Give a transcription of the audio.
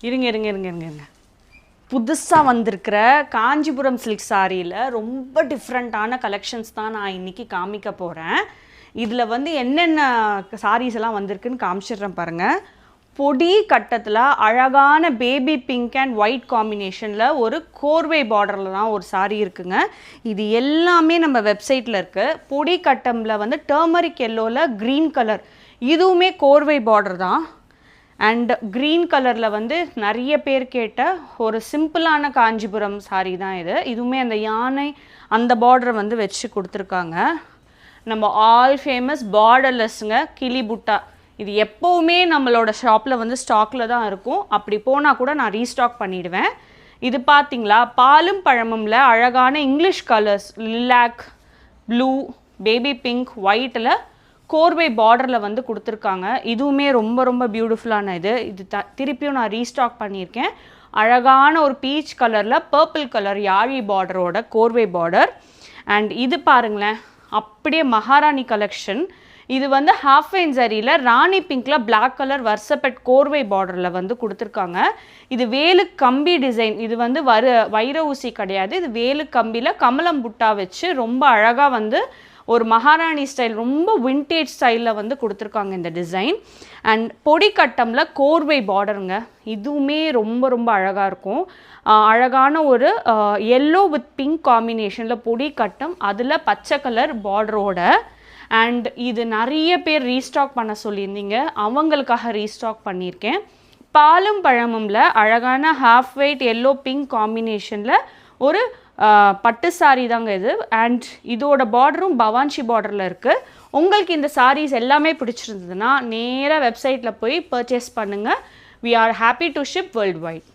இருங்க இருங்க இருங்க இருங்க இருங்க புதுசாக வந்திருக்கிற காஞ்சிபுரம் சில்க் சாரியில் ரொம்ப டிஃப்ரெண்ட்டான கலெக்ஷன்ஸ் தான் நான் இன்றைக்கி காமிக்க போகிறேன். இதில் வந்து என்னென்ன சாரீஸ் எல்லாம் வந்திருக்குன்னு காமிச்சிடுறேன் பாருங்கள். பொடி கட்டத்தில் அழகான பேபி பிங்க் அண்ட் ஒயிட் காம்பினேஷனில் ஒரு கோர்வை பார்டரில் தான் ஒரு சாரீ இருக்குங்க. இது எல்லாமே நம்ம வெப்சைட்டில் இருக்குது. பொடி கட்டமில் வந்து டர்மரிக் எல்லோவில் க்ரீன் கலர், இதுவுமே கோர்வை பார்டர் தான். அண்ட் க்ரீன் கலரில் வந்து நிறைய பேர் கேட்ட ஒரு சிம்பிளான காஞ்சிபுரம் சாரீ தான் இது. இதுவுமே அந்த யானை அந்த பார்டரை வந்து வச்சு கொடுத்துருக்காங்க. நம்ம ஆல் ஃபேமஸ் பார்டர்லெஸ்ஸுங்க கிளி புட்டா. இது எப்போவுமே நம்மளோட ஷாப்பில் வந்து ஸ்டாக்கில் தான் இருக்கும். அப்படி போனால் கூட நான் ரீஸ்டாக் பண்ணிவிடுவேன். இது பார்த்திங்களா, பாலும் பழமும்ல அழகான English colours lilac, blue, baby pink, ஒயிட்டில் கோர்வை பார்டரில் வந்து கொடுத்துருக்காங்க. இதுவுமே ரொம்ப ரொம்ப பியூட்டிஃபுல்லான இது திருப்பியும் நான் ரீஸ்டாக் பண்ணியிருக்கேன். அழகான ஒரு பீச் கலரில் பர்பிள் கலர் யாழி பார்டரோட கோர்வை பார்டர். அண்ட் இது பாருங்களேன், அப்படியே மகாராணி கலெக்ஷன். இது வந்து ஹாஃப் ஐன் சரியில் ராணி பிங்க்கில் பிளாக் கலர் வர்சபெட் கோர்வை பார்டரில் வந்து கொடுத்துருக்காங்க. இது வேலு கம்பி டிசைன். இது வந்து வைர ஊசி கிடையாது, இது வேலு கம்பியில் கமலம் புட்டா வச்சு ரொம்ப அழகாக வந்து ஒரு மகாராணி ஸ்டைல், ரொம்ப விண்டேஜ் ஸ்டைலில் வந்து கொடுத்துருக்காங்க இந்த டிசைன். அண்ட் பொடி கட்டமில் கோர்வை பார்டருங்க. இதுவுமே ரொம்ப ரொம்ப அழகாக இருக்கும். அழகான ஒரு எல்லோ வித் பிங்க் காம்பினேஷனில் பொடி கட்டம், அதில் பச்சை கலர் பார்டரோட. அண்ட் இது நிறைய பேர் ரீஸ்டாக் பண்ண சொல்லியிருந்தீங்க, அவங்களுக்காக ரீஸ்டாக் பண்ணியிருக்கேன். பாலும் பழமும்ல அழகான ஹாஃப் ஒயிட் எல்லோ பிங்க் காம்பினேஷனில் ஒரு பட்டு சாரீ தாங்க இது. அண்ட் இதோட பார்டரும் பவான்சி பார்டரில் இருக்குது. உங்களுக்கு இந்த சாரீஸ் எல்லாமே பிடிச்சிருந்ததுன்னா நேராக வெப்சைட்டில் போய் பர்ச்சேஸ் பண்ணுங்கள். We are happy to ship worldwide.